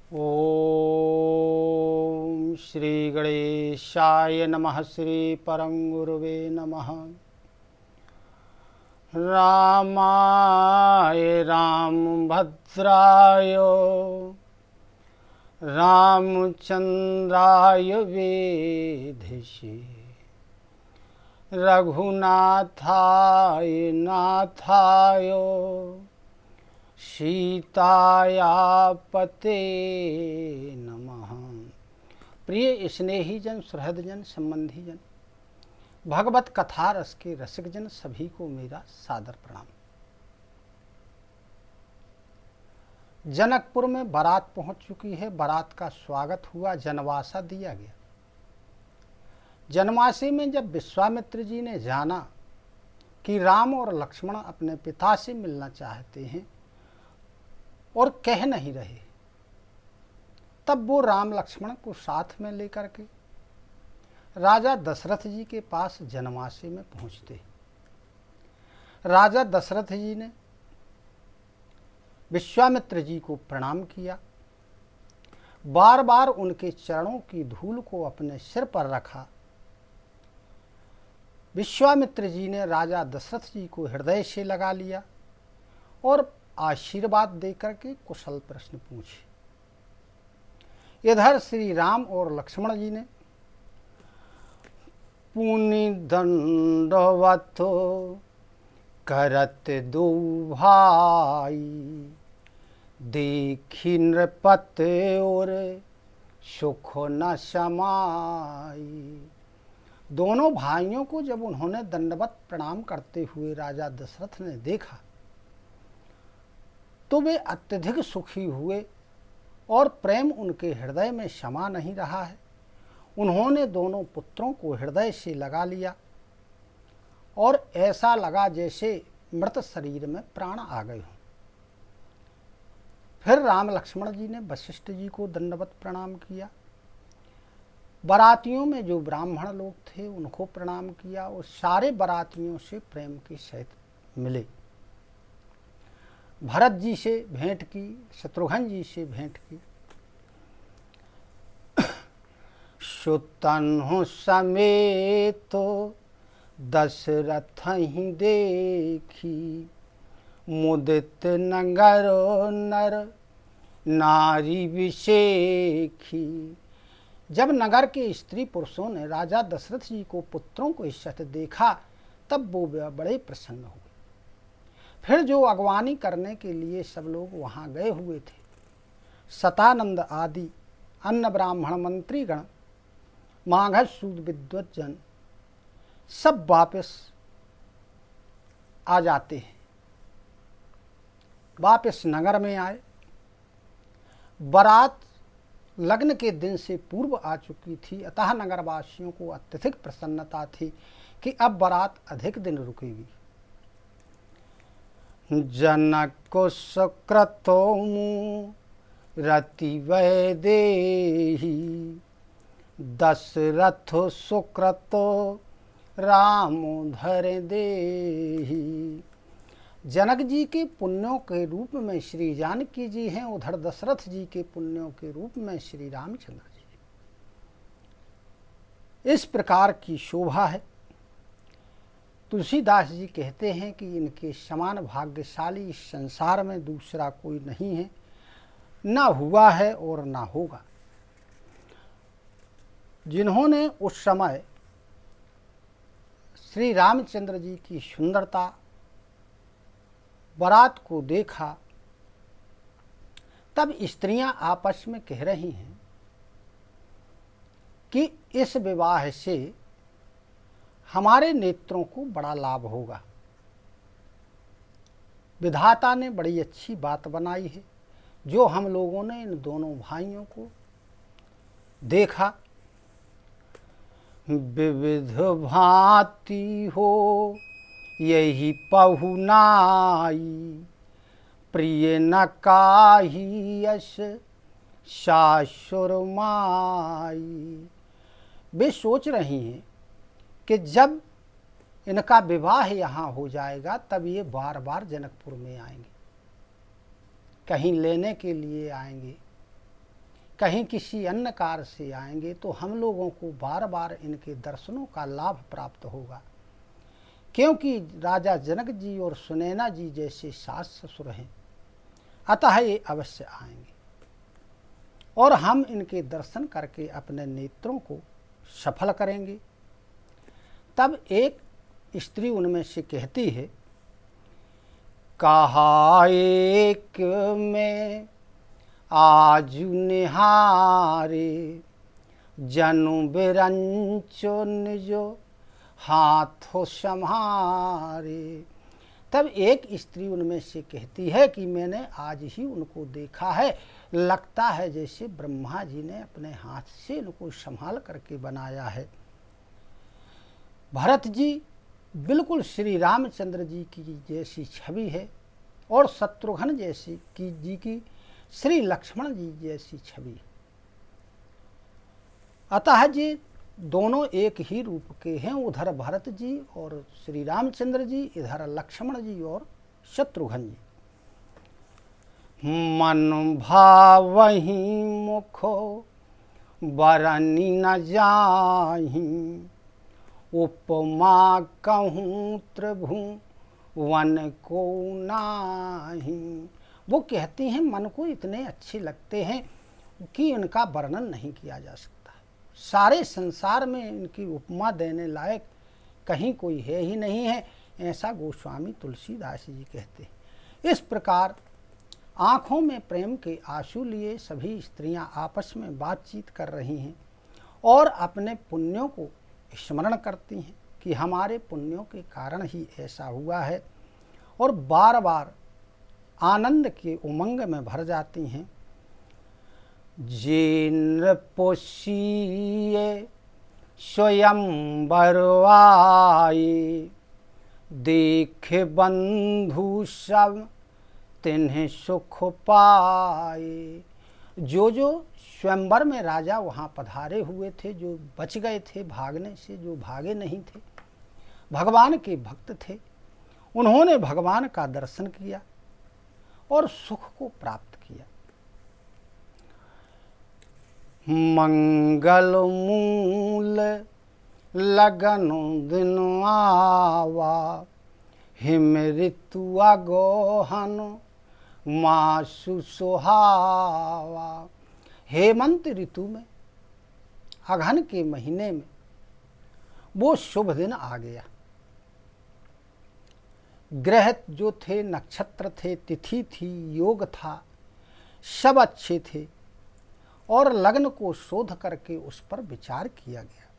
ओम श्री गणेशाय नमः। श्री परम गुरुवे नमः। रामाय रामभद्राय रामचंद्राय वेधसे रघुनाथाय नाथाय सीताया पते नमः। प्रिय स्नेही जन, सुहृद जन, संबंधी जन, भगवत कथा रस के रसिक जन सभी को मेरा सादर प्रणाम। जनकपुर में बारात पहुंच चुकी है। बारात का स्वागत हुआ, जनवासा दिया गया। जनवासे में जब विश्वामित्र जी ने जाना कि राम और लक्ष्मण अपने पिता से मिलना चाहते हैं और कह नहीं रहे, तब वो राम लक्ष्मण को साथ में लेकर के राजा दशरथ जी के पास जनवासे में पहुंचते। राजा दशरथ जी ने विश्वामित्र जी को प्रणाम किया, बार बार उनके चरणों की धूल को अपने सिर पर रखा। विश्वामित्र जी ने राजा दशरथ जी को हृदय से लगा लिया और आशीर्वाद देकर के कुशल प्रश्न पूछे। इधर श्री राम और लक्ष्मण जी ने पुनि दंडवत करत दो भाई, देखी नृपत और सुख न समाई। दोनों भाइयों को जब उन्होंने दंडवत प्रणाम करते हुए राजा दशरथ ने देखा तो वे अत्यधिक सुखी हुए और प्रेम उनके हृदय में समा नहीं रहा है। उन्होंने दोनों पुत्रों को हृदय से लगा लिया और ऐसा लगा जैसे मृत शरीर में प्राण आ गए हों। फिर राम लक्ष्मण जी ने वशिष्ठ जी को दंडवत प्रणाम किया। बारातियों में जो ब्राह्मण लोग थे उनको प्रणाम किया और सारे बारातियों से प्रेम के सहित मिले। भरत जी से भेंट की, शत्रुघ्न जी से भेंट की। सुतनु समेत दशरथ ही देखी, मुदित नगर नर नारी विशेखी। जब नगर के स्त्री पुरुषों ने राजा दशरथ जी को पुत्रों को इस सत देखा तब वो बड़े प्रसन्न हुए। फिर जो अगवानी करने के लिए सब लोग वहाँ गए हुए थे, सतानंद आदि अन्य ब्राह्मण मंत्रीगण, मागध सूद विद्वत जन सब वापस आ जाते हैं। वापस नगर में आए। बारात लग्न के दिन से पूर्व आ चुकी थी, अतः नगरवासियों को अत्यधिक प्रसन्नता थी कि अब बारात अधिक दिन रुकेगी। जनक को सुक्रतो रति वैदेही, दशरथ सुक्रतो राम धर देही। जनक जी के पुण्यों के रूप में श्री जानकी जी हैं, उधर दशरथ जी के पुण्यों के रूप में श्री रामचंद्र जी। इस प्रकार की शोभा है। तुलसीदास जी कहते हैं कि इनके समान भाग्यशाली इस संसार में दूसरा कोई नहीं है, ना हुआ है और ना होगा। जिन्होंने उस समय श्री रामचंद्र जी की सुंदरता बारात को देखा, तब स्त्रियां आपस में कह रही हैं कि इस विवाह से हमारे नेत्रों को बड़ा लाभ होगा। विधाता ने बड़ी अच्छी बात बनाई है। जो हम लोगों ने इन दोनों भाइयों को देखा, विविध भांति हो यही पहुनाई, प्रिय न काही यश सासुर माई। वे सोच रही हैं कि जब इनका विवाह यहाँ हो जाएगा तब ये बार बार जनकपुर में आएंगे, कहीं लेने के लिए आएंगे, कहीं किसी अन्य कार्य से आएंगे तो हम लोगों को बार बार इनके दर्शनों का लाभ प्राप्त होगा, क्योंकि राजा जनक जी और सुनैना जी जैसे सास ससुर हैं। अतः ये अवश्य आएंगे और हम इनके दर्शन करके अपने नेत्रों को सफल करेंगे। तब एक स्त्री उनमें से कहती है, कहा एक में आजु निहारे, जनु बिरंचो निजो हाथों संहारे। तब एक स्त्री उनमें से कहती है कि मैंने आज ही उनको देखा है, लगता है जैसे ब्रह्मा जी ने अपने हाथ से इनको संभाल करके बनाया है। भरत जी बिल्कुल श्री रामचंद्र जी की जैसी छवि है और शत्रुघ्न जैसी जी की श्री लक्ष्मण जी जैसी छवि है। अतः जी दोनों एक ही रूप के हैं, उधर भरत जी और श्री रामचंद्र जी, इधर लक्ष्मण जी और शत्रुघ्न जी। मन भावहि मुखो बरनी न जाहि, उपमा कहूँ त्रिभुवन को नाही। वो कहती हैं मन को इतने अच्छे लगते हैं कि इनका वर्णन नहीं किया जा सकता। सारे संसार में इनकी उपमा देने लायक कहीं कोई है ही नहीं है, ऐसा गोस्वामी तुलसीदास जी कहते हैं। इस प्रकार आँखों में प्रेम के आंसू लिए सभी स्त्रियां आपस में बातचीत कर रही हैं और अपने पुण्यों को स्मरण करती हैं कि हमारे पुण्यों के कारण ही ऐसा हुआ है, और बार बार आनंद के उमंग में भर जाती हैं। जे नृपोषिये स्वयं बरवाए, देखे बंधु सब तिन्हें सुख पाए। जो स्वयंवर में राजा वहाँ पधारे हुए थे, जो बच गए थे भागने से, जो भागे नहीं थे, भगवान के भक्त थे, उन्होंने भगवान का दर्शन किया और सुख को प्राप्त किया। मंगल मूल लगन दिन आवा, हिम ऋतु अगोहन मासु सुहावा। हेमंत ऋतु में अगहन के महीने में वो शुभ दिन आ गया। ग्रह जो थे, नक्षत्र थे, तिथि थी, योग था, सब अच्छे थे और लग्न को शोध करके उस पर विचार किया गया।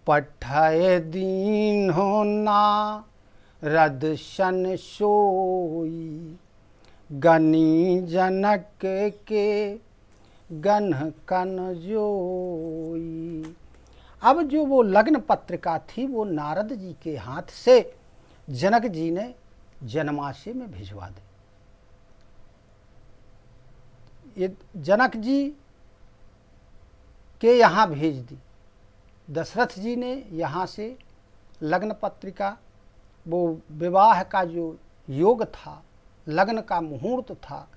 पठाए दीन हो ना रद सन सोई, गनी जनक के गन कन जोई। अब जो वो लग्न पत्रिका थी वो नारद जी के हाथ से जनक जी ने जनमासे में भिजवा दी। ये जनक जी के यहाँ भेज दी। दशरथ जी ने यहाँ से लग्न पत्रिका, वो विवाह का जो योग था, लग्न का मुहूर्त था,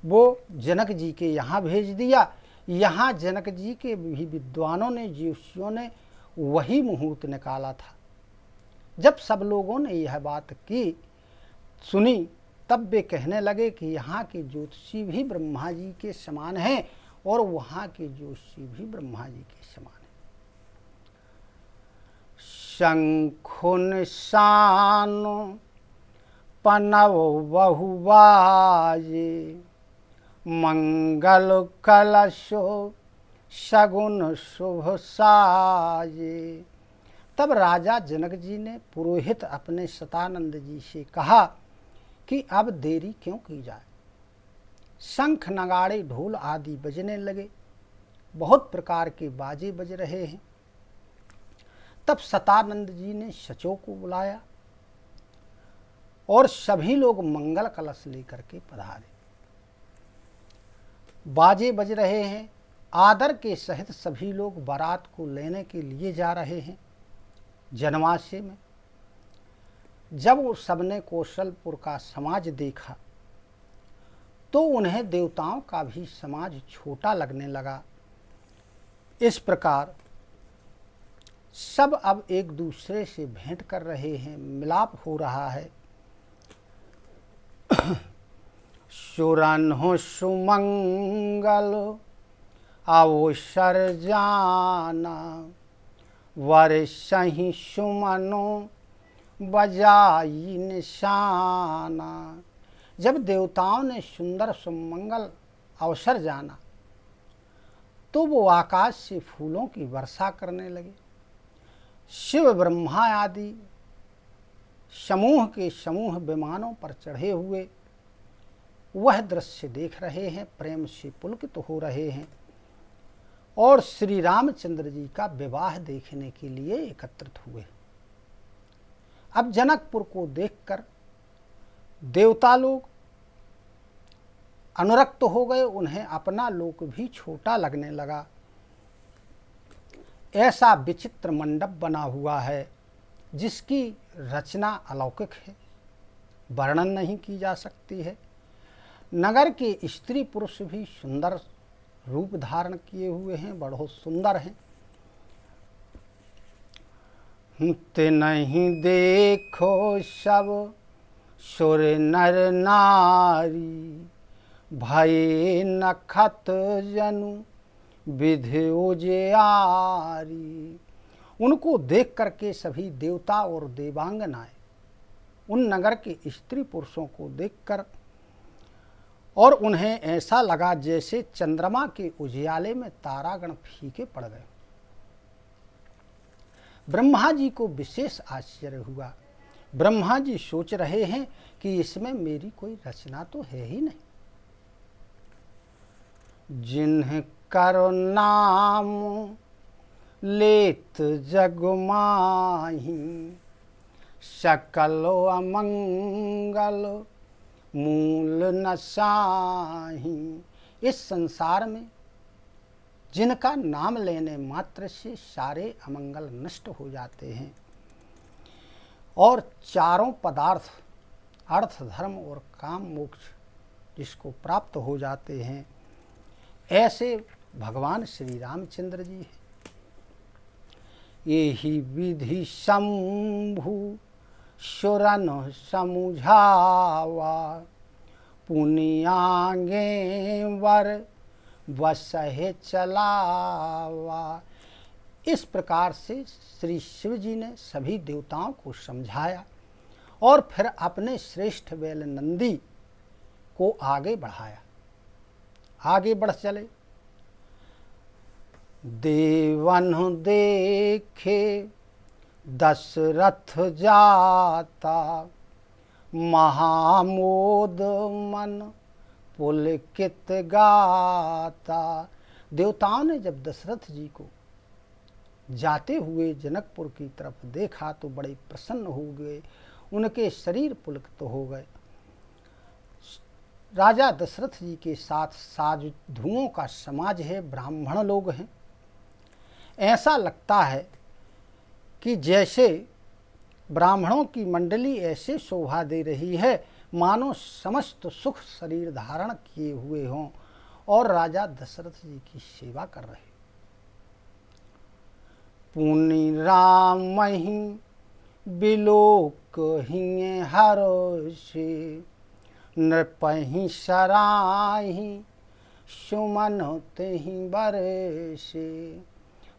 वो जनक जी के यहाँ भेज दिया। यहाँ जनक जी के भी विद्वानों ने, ज्योतिषियों ने वही मुहूर्त निकाला था। जब सब लोगों ने यह बात की सुनी, तब वे कहने लगे कि यहाँ के ज्योतिषी भी ब्रह्मा जी के समान हैं और वहाँ के ज्योतिषी भी ब्रह्मा जी के समान हैं। शंखुन शानो पनव बहुबाजे, मंगल कलशो शगुन शुभ साजे। तब राजा जनक जी ने पुरोहित अपने सतानंद जी से कहा कि अब देरी क्यों की जाए। शंख नगाड़े ढोल आदि बजने लगे, बहुत प्रकार के बाजे बज रहे हैं। तब सतानंद जी ने सचों को बुलाया और सभी लोग मंगल कलश लेकर के पधारे। बाजे बज रहे हैं, आदर के सहित सभी लोग बारात को लेने के लिए जा रहे हैं जनमासे में। जब वो सबने कौशलपुर का समाज देखा तो उन्हें देवताओं का भी समाज छोटा लगने लगा। इस प्रकार सब अब एक दूसरे से भेंट कर रहे हैं, मिलाप हो रहा है। सुरन सुमंगल अवसर जाना, वर्षहि सुमनो बजाई निशाना। जब देवताओं ने सुंदर सुमंगल अवसर जाना तो वो आकाश से फूलों की वर्षा करने लगे। शिव ब्रह्मा आदि समूह के समूह विमानों पर चढ़े हुए वह दृश्य देख रहे हैं, प्रेम से पुलकित हो रहे हैं और श्री रामचंद्र जी का विवाह देखने के लिए एकत्रित हुए। अब जनकपुर को देखकर देवता लोग अनुरक्त हो गए, उन्हें अपना लोक भी छोटा लगने लगा। ऐसा विचित्र मंडप बना हुआ है जिसकी रचना अलौकिक है, वर्णन नहीं की जा सकती है। नगर के स्त्री पुरुष भी सुंदर रूप धारण किए हुए हैं, बहुत सुंदर हैं। ते नहीं देखो सब सुर नर नारी, भये नखत जनु विधि उजियारी। उनको देख करके सभी देवता और देवांगनाएं उन नगर के स्त्री पुरुषों को देखकर और उन्हें ऐसा लगा जैसे चंद्रमा के उजियाले में तारागण फीके पड़ गए। ब्रह्मा जी को विशेष आश्चर्य हुआ। ब्रह्मा जी सोच रहे हैं कि इसमें मेरी कोई रचना तो है ही नहीं। जिन्ह करो नाम लेत जग माही, सकलो अमंगल मूल नसाही। इस संसार में जिनका नाम लेने मात्र से सारे अमंगल नष्ट हो जाते हैं और चारों पदार्थ अर्थ धर्म और काम मोक्ष जिसको प्राप्त हो जाते हैं, ऐसे भगवान श्री रामचंद्र जी हैं। यही विधि शंभु सुरन समुझावा, पुनियांगे वर वसहे चलावा। इस प्रकार से श्री शिव जी ने सभी देवताओं को समझाया और फिर अपने श्रेष्ठ बैल नंदी को आगे बढ़ाया। आगे बढ़ चले। देवन देखे दशरथ जाता, महामोद मन पुलकित गाता। देवताओं ने जब दशरथ जी को जाते हुए जनकपुर की तरफ देखा तो बड़े प्रसन्न हो गए, उनके शरीर पुलकित हो गए। राजा दशरथ जी के साथ साधुओं का समाज है, ब्राह्मण लोग हैं। ऐसा लगता है कि जैसे ब्राह्मणों की मंडली ऐसे शोभा दे रही है मानो समस्त सुख शरीर धारण किए हुए हों और राजा दशरथ जी की सेवा कर रहे। पुनि राम ही बिलोक ही हरो से, नृपहि सराही सुमन तेहि बरसे।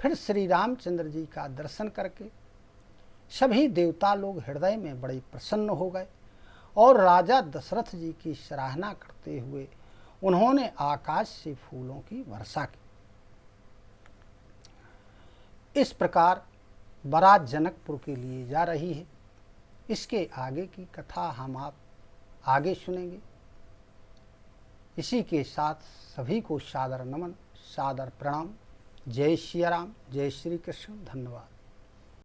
फिर श्री रामचंद्र जी का दर्शन करके सभी देवता लोग हृदय में बड़े प्रसन्न हो गए और राजा दशरथ जी की सराहना करते हुए उन्होंने आकाश से फूलों की वर्षा की। इस प्रकार बारात जनकपुर के लिए जा रही है। इसके आगे की कथा हम आप आगे सुनेंगे। इसी के साथ सभी को सादर नमन, सादर प्रणाम। जय श्री राम, जय श्री कृष्ण, धन्यवाद।